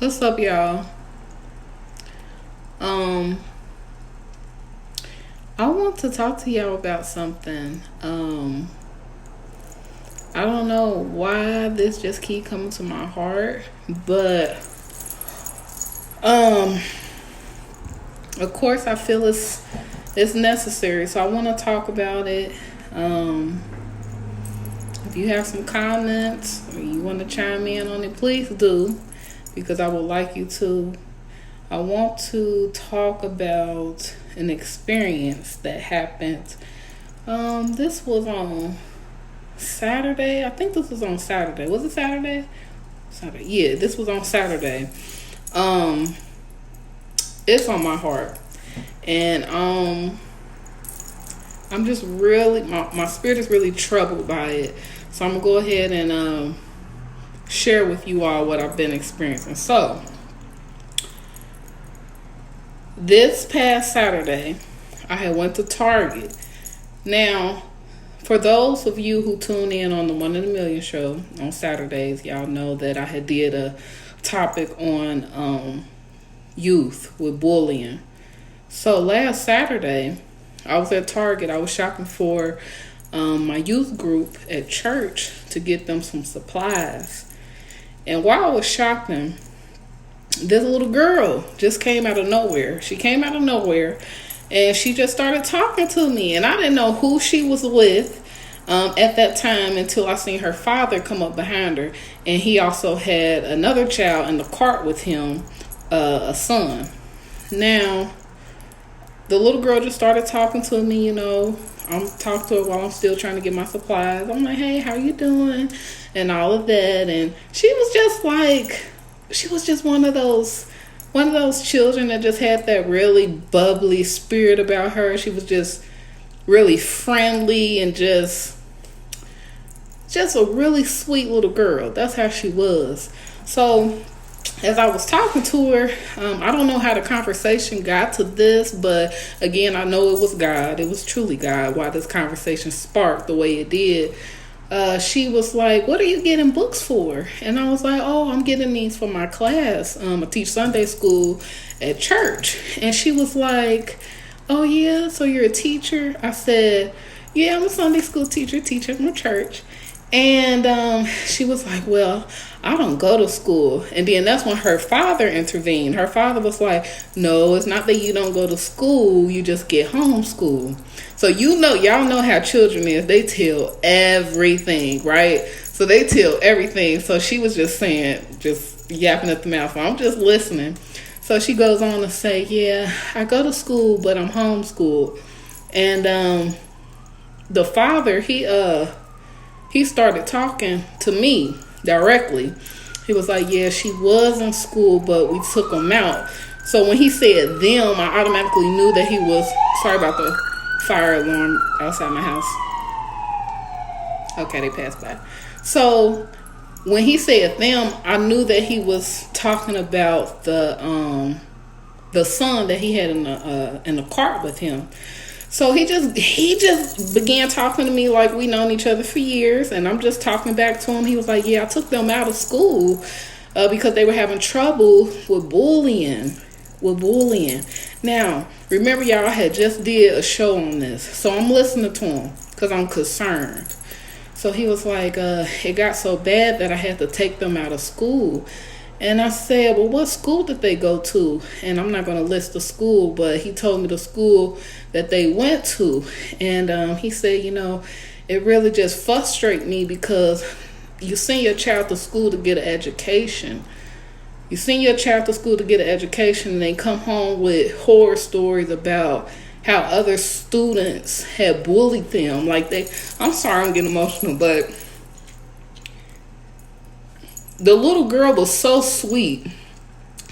What's up, y'all? Um, I want to talk to y'all about something. I don't know why this just keep coming to my heart, but um, of course I feel it's necessary, so I want to talk about it. Um, if you have some comments or you want to chime in on it, please do, because I would like you to. I want to talk about an experience that happened. This was on Saturday. I think this was on Saturday. Was it Saturday? Saturday. Yeah, this was on Saturday. Um, it's on my heart, and I'm just really my spirit is really troubled by it. So I'm gonna go ahead and share with you all what I've been experiencing. So this past Saturday, I had went to Target. Now, for those of you who tune in on the One in a Million show on Saturdays, y'all know that I had did a topic on youth with bullying. So last Saturday, I was at Target. I was shopping for my youth group at church to get them some supplies. And while I was shopping, this little girl just came out of nowhere. She came out of nowhere and she just started talking to me. And I didn't know who she was with at that time until I seen her father come up behind her. And he also had another child in the cart with him, a son. Now, the little girl just started talking to me, I'm talking to her while I'm still trying to get my supplies. I'm like, hey, how you doing? And all of that. And she was just one of those children that just had that really bubbly spirit about her. She was just really friendly and just a really sweet little girl. That's how she was. So as I was talking to her, I don't know how the conversation got to this, but again, I know it was God. It was truly God why this conversation sparked the way it did. She was like, what are you getting books for? And I was like, oh, I'm getting these for my class. I teach Sunday school at church. And she was like, oh yeah, so you're a teacher? I said, yeah, I'm a Sunday school teacher, teach at my church. And she was like, well, I don't go to school. And then that's when her father intervened. Her father was like, no, it's not that you don't go to school, you just get homeschooled. So y'all know how children is. They tell everything, right? So they tell everything. So she was just saying, just yapping at the mouth. I'm just listening. So she goes on to say, yeah, I go to school, but I'm homeschooled. And the father, he started talking to me directly. He was like, yeah, she was in school, but we took him out. So when he said them, I automatically knew that he was, sorry about the fire alarm outside my house. Okay, they passed by. So when he said them, I knew that he was talking about the son that he had in the cart with him. So he just began talking to me like we known each other for years, and I'm just talking back to him. He was like, yeah, I took them out of school because they were having trouble with bullying. Now, remember, y'all, I had just did a show on this, so I'm listening to him because I'm concerned. So he was like, it got so bad that I had to take them out of school. And I said, well, what school did they go to? And I'm not going to list the school, but he told me the school that they went to. And he said, it really just frustrates me because you send your child to school to get an education. You send your child to school to get an education, and they come home with horror stories about how other students had bullied them. I'm sorry, I'm getting emotional, but the little girl was so sweet.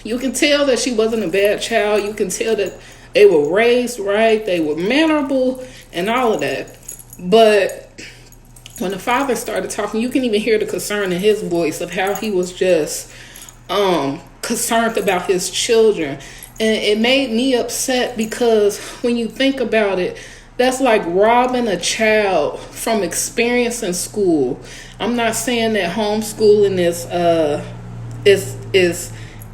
You can tell that she wasn't a bad child. You can tell that they were raised right. They were mannerable and all of that. But when the father started talking, you can even hear the concern in his voice of how he was just concerned about his children. And it made me upset because when you think about it, that's like robbing a child from experience in school. I'm not saying that homeschooling is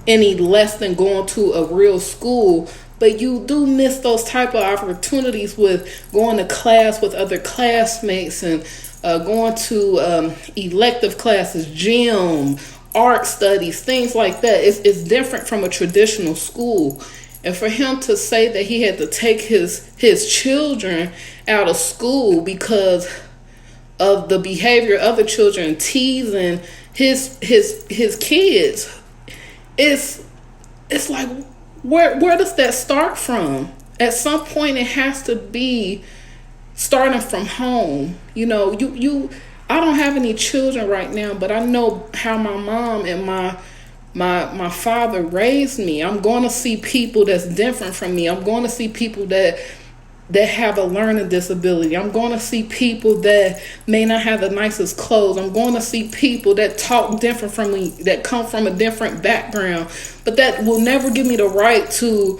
any less than going to a real school, but you do miss those type of opportunities with going to class with other classmates and going to elective classes, gym, art studies, things like that. It's different from a traditional school. And for him to say that he had to take his children out of school because of the behavior of the children teasing his kids, it's like, where does that start from? At some point it has to be starting from home. You know, I don't have any children right now, but I know how my mom and my father raised me. I'm going to see people that's different from me. I'm going to see people that have a learning disability. I'm going to see people that may not have the nicest clothes. I'm going to see people that talk different from me, that come from a different background. But that will never give me the right to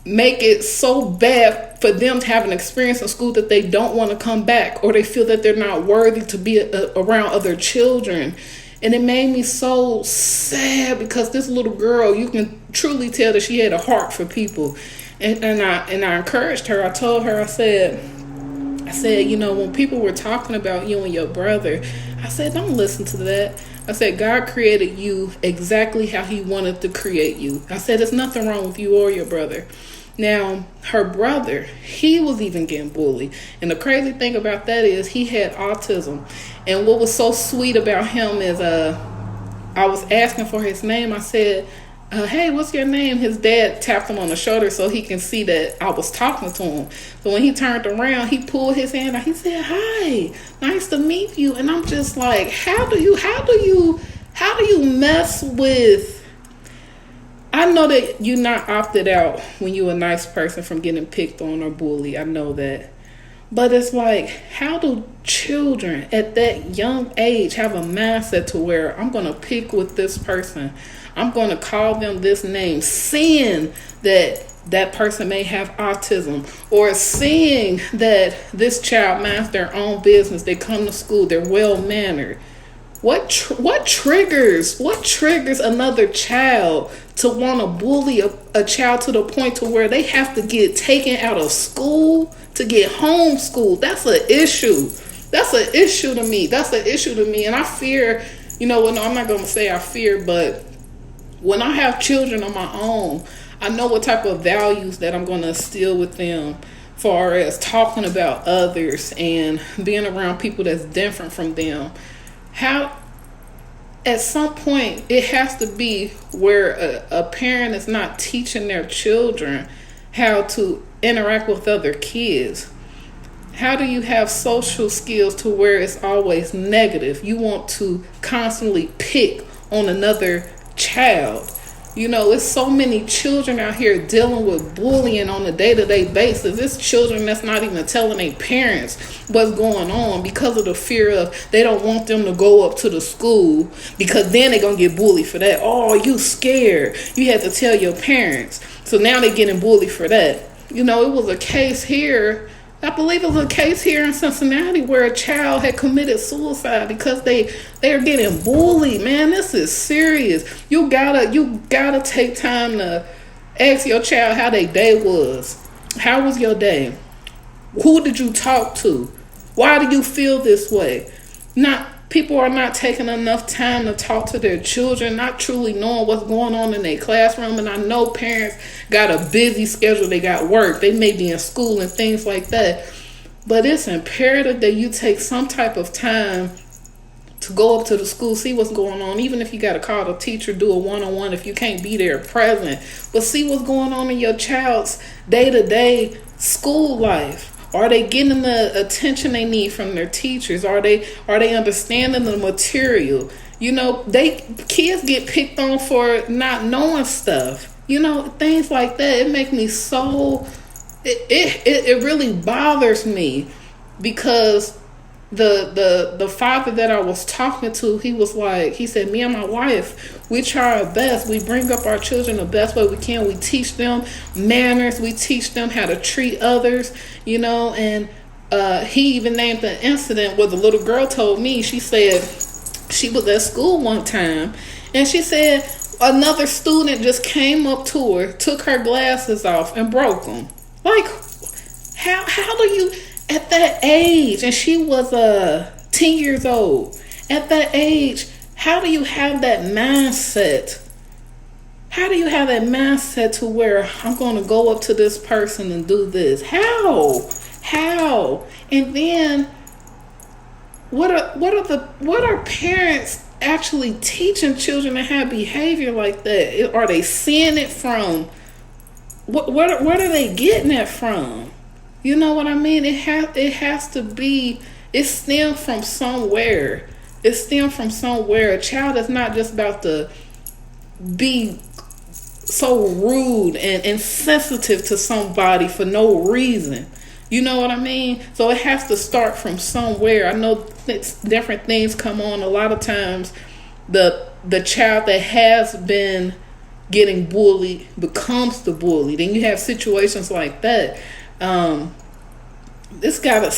make it so bad for them to have an experience in school that they don't want to come back, or they feel that they're not worthy to be around other children. And it made me so sad because this little girl, you can truly tell that she had a heart for people. And I encouraged her. I told her, I said, you know, when people were talking about you and your brother, I said, don't listen to that. I said, God created you exactly how he wanted to create you. I said, there's nothing wrong with you or your brother. Now, her brother, he was even getting bullied. And the crazy thing about that is he had autism. And what was so sweet about him is I was asking for his name. I said, hey, what's your name? His dad tapped him on the shoulder so he can see that I was talking to him. So when he turned around, he pulled his hand out. He said, hi, nice to meet you. And I'm just like, how do you mess with... I know that you're not opted out when you're a nice person from getting picked on or bullied. I know that. But it's like, how do children at that young age have a mindset to where I'm going to pick with this person? I'm going to call them this name, seeing that person may have autism, or seeing that this child minds their own business. They come to school, they're well-mannered. What triggers another child to want to bully a child to the point to where they have to get taken out of school to get homeschooled? That's an issue. That's an issue to me. And I fear, you know, well, no, I'm not going to say I fear, but when I have children of my own, I know what type of values that I'm going to instill with them, far as talking about others and being around people that's different from them. How, at some point, it has to be where a parent is not teaching their children how to interact with other kids. How do you have social skills to where it's always negative? You want to constantly pick on another child. You know, it's so many children out here dealing with bullying on a day-to-day basis. It's children that's not even telling their parents what's going on because of the fear of they don't want them to go up to the school because then they're going to get bullied for that. Oh, you scared. You had to tell your parents. So now they're getting bullied for that. You know, it was a case here, I believe it was a case here in Cincinnati where a child had committed suicide because they are getting bullied. Man, this is serious. You gotta take time to ask your child how their day was. How was your day? Who did you talk to? Why do you feel this way? People are not taking enough time to talk to their children, not truly knowing what's going on in their classroom. And I know parents got a busy schedule. They got work. They may be in school and things like that. But it's imperative that you take some type of time to go up to the school, see what's going on. Even if you got to call the teacher, do a one-on-one if you can't be there present. But see what's going on in your child's day-to-day school life. Are they getting the attention they need from their teachers? Are they understanding the material? You know, kids get picked on for not knowing stuff. You know, things like that. It makes me so. It really bothers me because the father that I was talking to, he said, me and my wife, we try our best. We bring up our children the best way we can. We teach them manners. We teach them how to treat others, you know. And he even named the incident where the little girl told me, she said she was at school one time and she said, Another student just came up to her, took her glasses off, and broke them. Like, how do you, at that age, and she was 10 years old, at that age, how do you have that mindset? How do you have that mindset to where I'm going to go up to this person and do this? How? And then what are parents actually teaching children to have behavior like that? Are they seeing it from what are they getting it from? You know what I mean? It has to be, it stems from somewhere. It stems from somewhere. A child is not just about to be so rude and insensitive to somebody for no reason. You know what I mean? So it has to start from somewhere. I know different things come on. A lot of times the child that has been getting bullied becomes the bully. Then you have situations like that. It's gotta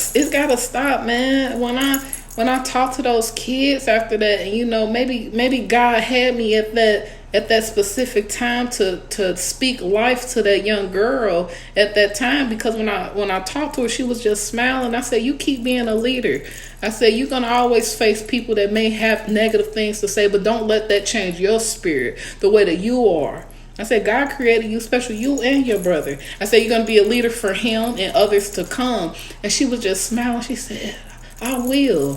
stop, man. When I talk to those kids after that, and you know, maybe God had me at that specific time to speak life to that young girl at that time, because when I talked to her, she was just smiling. I said, you keep being a leader. I said, you're gonna always face people that may have negative things to say, but don't let that change your spirit, the way that you are. I said, God created you special, you and your brother. I said, you're going to be a leader for him and others to come. And she was just smiling. She said, I will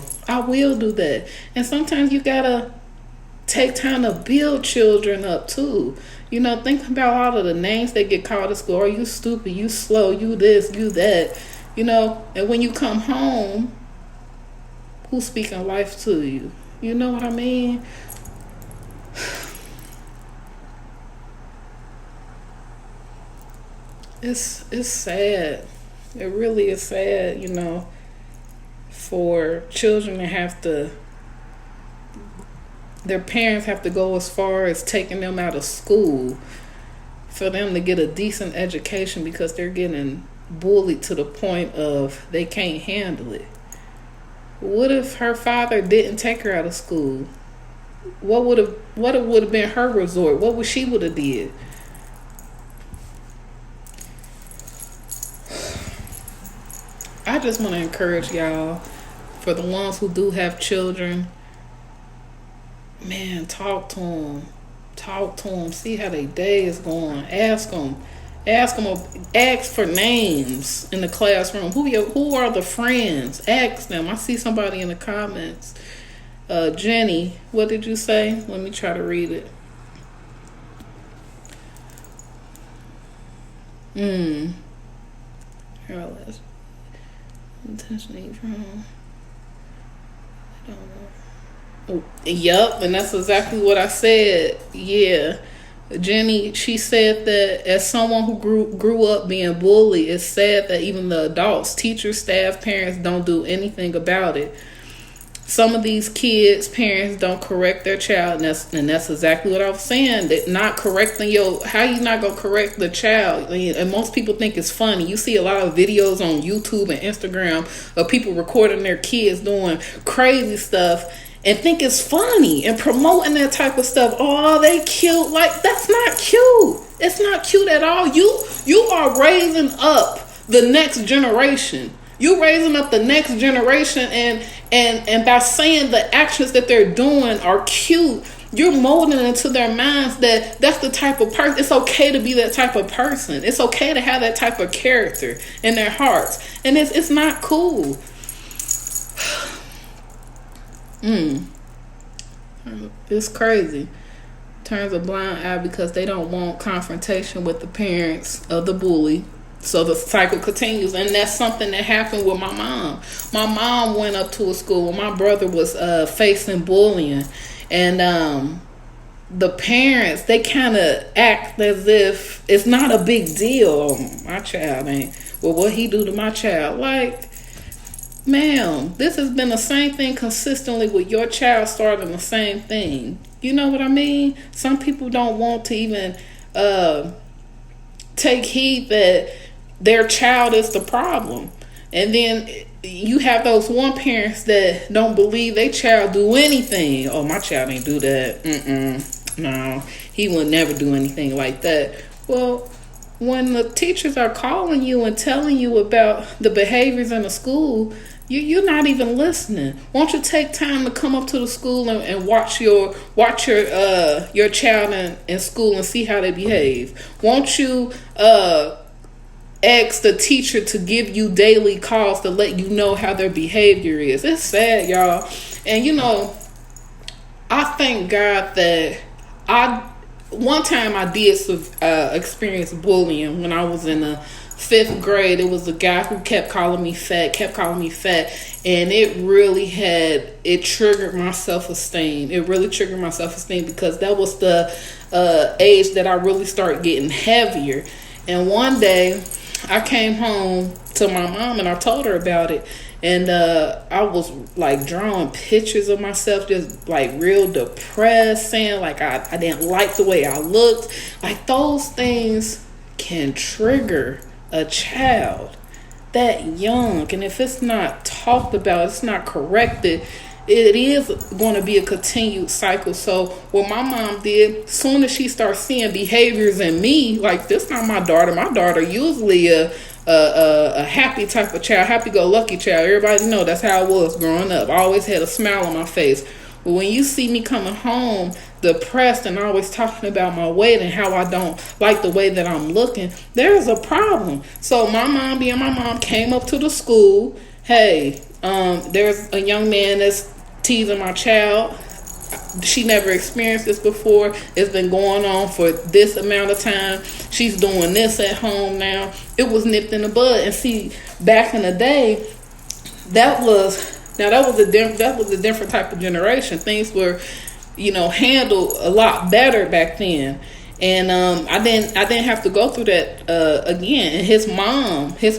do that. And sometimes you got to take time to build children up too. You know, think about all of the names they get called at school. Are you stupid? You slow? You this? You that? You know, and when you come home, who's speaking life to you? You know what I mean? It's sad. It really is sad, you know, for children to have to, their parents have to go as far as taking them out of school for them to get a decent education because they're getting bullied to the point of they can't handle it. What if her father didn't take her out of school? What would have been her resort? What would she would have did? I just want to encourage y'all, for the ones who do have children, man, talk to them, see how their day is going. Ask for names in the classroom. Who are the friends? Ask them. I see somebody in the comments. Jenny, what did you say? Let me try to read it. Here, let's intentionally from. I don't know. Oh, yep, and that's exactly what I said. Yeah. Jenny, she said that as someone who grew up being bullied, it's sad that even the adults, teachers, staff, parents don't do anything about it. Some of these kids' parents don't correct their child, and that's exactly what I was saying. That not correcting how you not gonna correct the child? And most people think it's funny. You see a lot of videos on YouTube and Instagram of people recording their kids doing crazy stuff and think it's funny and promoting that type of stuff. Oh, they cute. Like, that's not cute. It's not cute at all. You are raising up the next generation. You're raising up the next generation, and by saying the actions that they're doing are cute, you're molding into their minds that that's the type of person. It's okay to be that type of person. It's okay to have that type of character in their hearts. And it's not cool. It's crazy. Turns a blind eye because they don't want confrontation with the parents of the bully. So the cycle continues, and that's something that happened with my mom. My mom went up to a school where my brother was facing bullying, and the parents, they kind of act as if it's not a big deal. My child ain't. Well, what he do to my child? Like, ma'am, this has been the same thing consistently with your child starting the same thing. You know what I mean? Some people don't want to even take heed that their child is the problem. And then you have those one parents that don't believe their child do anything. Oh, my child ain't do that. No, he would never do anything like that. Well, when the teachers are calling you and telling you about the behaviors in the school, you're not even listening. Won't you take time to come up to the school and watch your child in school and see how they behave? Won't you ask the teacher to give you daily calls to let you know how their behavior is? It's sad, y'all. And I thank God that one time I did experience bullying when I was in the 5th grade. It was a guy who kept calling me fat, and it triggered my self-esteem. It really triggered my self-esteem because that was the age that I really started getting heavier. And one day I came home to my mom and I told her about it. And I was like drawing pictures of myself, just like real depressed, saying like I didn't like the way I looked. Like those things can trigger a child that young. And if it's not talked about, it's not corrected, it is going to be a continued cycle. So what my mom did, soon as she starts seeing behaviors in me, like this not my daughter. My daughter usually a happy type of child, happy-go-lucky child. Everybody know that's how I was growing up. I always had a smile on my face. But when you see me coming home depressed and always talking about my weight and how I don't like the way that I'm looking, there's a problem. So my mom, being my mom, came up to the school. Hey, there's a young man that's teasing my child. She never experienced this before. It's been going on for this amount of time. She's doing this at home now. It was nipped in the bud. And see, back in the day, that was a different type of generation. Things were, handled a lot better back then. And I didn't have to go through that again. And his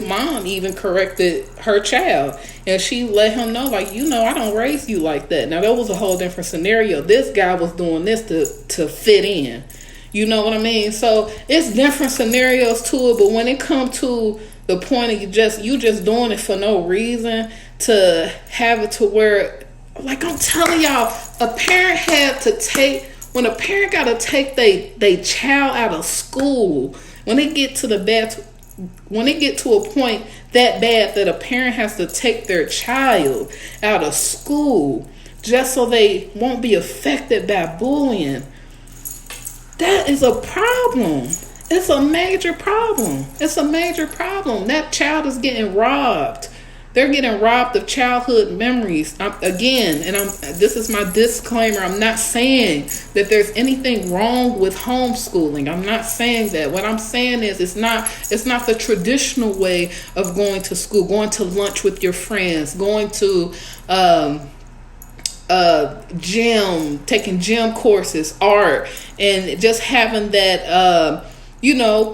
mom even corrected her child, and she let him know, like, I don't raise you like that. Now that was a whole different scenario. This guy was doing this to fit in. You know what I mean? So it's different scenarios to it. But when it comes to the point of you just doing it for no reason, to have it to where, like I'm telling y'all, when a parent got to take they child out of school, when it get to a point that bad that a parent has to take their child out of school just so they won't be affected by bullying, that is a problem. It's a major problem. That child is getting robbed. They're getting robbed of childhood memories. This is my disclaimer. I'm not saying that there's anything wrong with homeschooling. I'm not saying that. What I'm saying is it's not the traditional way of going to school, going to lunch with your friends, going to gym, taking gym courses, art, and just having that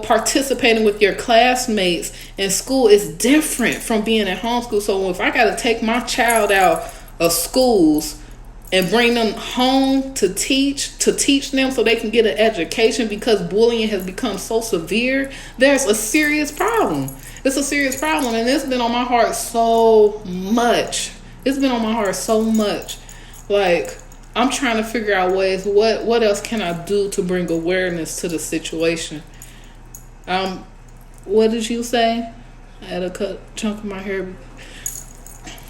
participating with your classmates in school is different from being at home school. So if I got to take my child out of schools and bring them home to teach them so they can get an education because bullying has become so severe, there's a serious problem. It's a serious problem, and it's been on my heart so much. Like, I'm trying to figure out ways, what else can I do to bring awareness to the situation? What did you say? I had a chunk of my hair.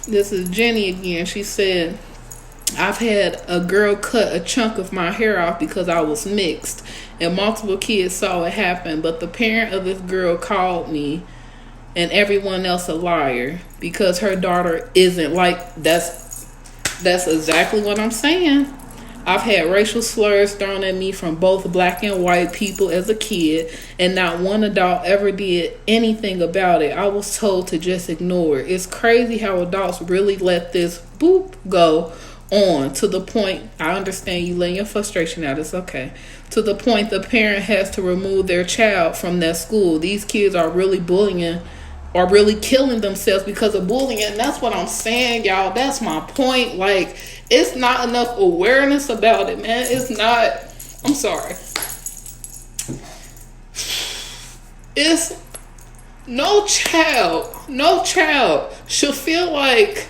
This is Jenny again. She said, I've had a girl cut a chunk of my hair off because I was mixed, and multiple kids saw it happen, but the parent of this girl called me and everyone else a liar because her daughter isn't like. That's exactly what I'm saying. I've had racial slurs thrown at me from both black and white people as a kid, and not one adult ever did anything about it. I was told to just ignore it. It's crazy how adults really let this go on to the point, I understand you letting your frustration out, it's okay, to the point the parent has to remove their child from that school. These kids are really bullying or really killing themselves because of bullying. And that's what I'm saying, y'all. That's my point. Like, it's not enough awareness about it, man. It's not. I'm sorry. It's no child should feel like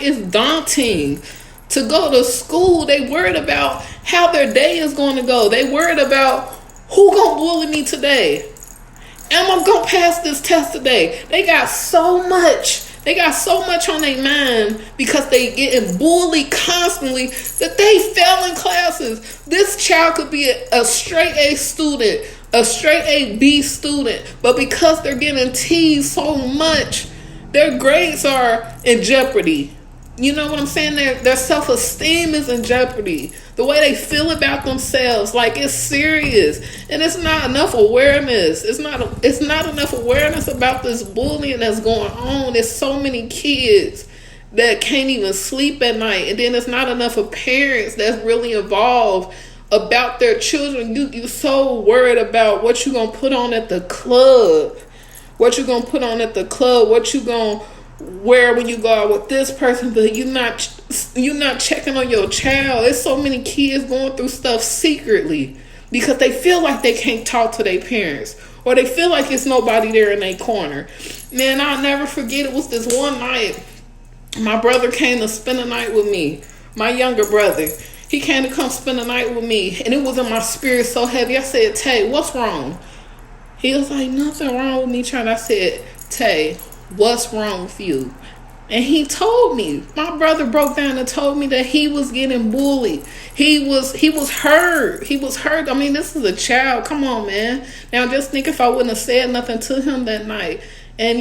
it's daunting to go to school. They worried about how their day is going to go. They worried about who gonna bully me today. Am I gonna pass this test today? They got so much. They got so much on their mind because they getting bullied constantly that they fail in classes. This child could be a straight A student, a straight A B student, but because they're getting teased so much, their grades are in jeopardy. You know what I'm saying? Their self-esteem is in jeopardy. The way they feel about themselves, like, it's serious. And it's not enough awareness. It's not enough awareness about this bullying that's going on. There's so many kids that can't even sleep at night. And then it's not enough of parents that's really involved about their children. You so worried about what you going to put on at the club. What you going to put on at the club. What you going to wear when you go out with this person, but you're not checking on your child. There's so many kids going through stuff secretly because they feel like they can't talk to their parents, or they feel like it's nobody there in their corner. Man, I'll never forget, it was this one night my brother came to spend the night with me. My younger brother, he came to come spend the night with me, and it was in my spirit so heavy. I said, Tay, what's wrong? He was like, nothing wrong with me trying. I said, Tay, what's wrong with you? And he told me. My brother broke down and told me that he was getting bullied. He was hurt. He was hurt. I mean, this is a child. Come on, man. Now just think if I wouldn't have said nothing to him that night. And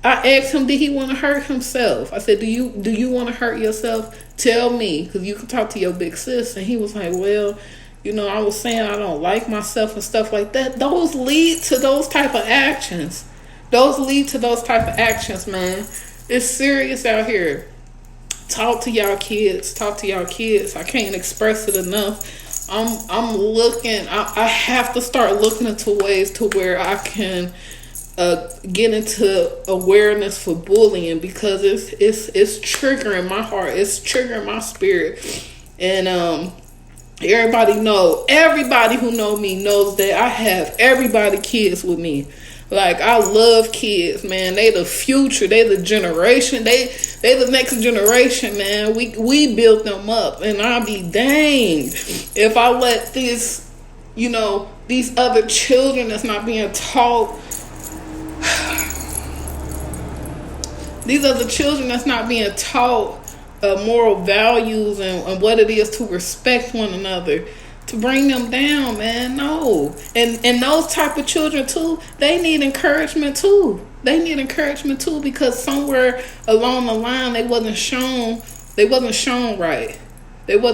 I asked him, did he want to hurt himself? I said, do you want to hurt yourself? Tell me, because you can talk to your big sis. And he was like, well, I was saying I don't like myself and stuff like that. Those lead to those type of actions. Those lead to those type of actions, man. It's serious out here. Talk to y'all kids. Talk to y'all kids. I can't express it enough. I'm looking. I have to start looking into ways to where I can get into awareness for bullying, because it's triggering my heart. It's triggering my spirit. And everybody who know me knows that I have everybody kids with me. Like, I love kids, man. They the future. They the generation. They the next generation, man. We built them up, and I'll be danged if I let these other children that's not being taught. These other children that's not being taught moral values and what it is to respect one another, to bring them down, man. No. And those type of children too, they need encouragement too. Because somewhere along the line they wasn't shown right. And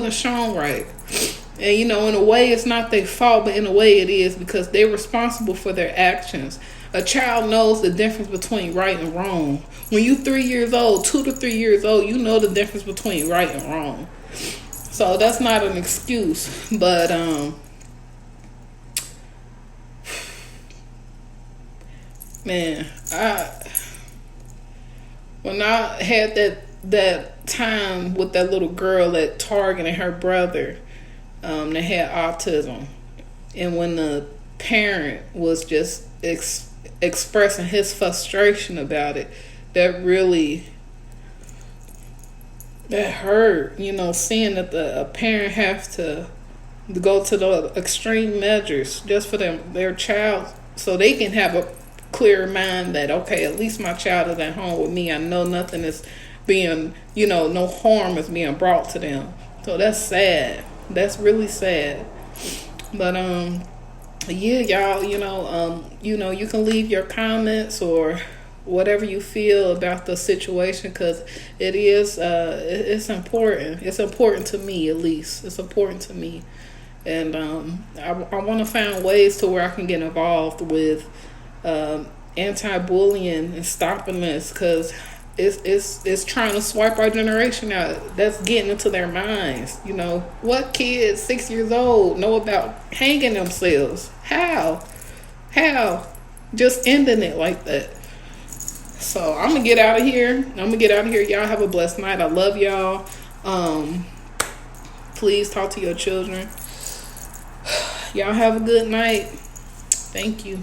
in a way it's not their fault, but in a way it is, because they're responsible for their actions. A child knows the difference between right and wrong. When you 3 years old, 2 to 3 years old, you know the difference between right and wrong. So that's not an excuse, but man, when I had that time with that little girl at Target and her brother, that had autism, and when the parent was just expressing his frustration about it, that hurt, seeing that a parent have to go to the extreme measures just for their child, so they can have a clear mind that, okay, at least my child is at home with me. I know nothing is being, no harm is being brought to them. So that's sad. That's really sad. But yeah, y'all, you can leave your comments or whatever you feel about the situation, because it is it's important. It's important to me, at least. It's important to me. And I want to find ways to where I can get involved with anti-bullying and stopping this, because it's trying to swipe our generation out. That's getting into their minds. What kids 6 years old know about hanging themselves? How just ending it like that? So I'm gonna get out of here. Y'all have a blessed night. I love y'all. Please talk to your children. Y'all have a good night. Thank you.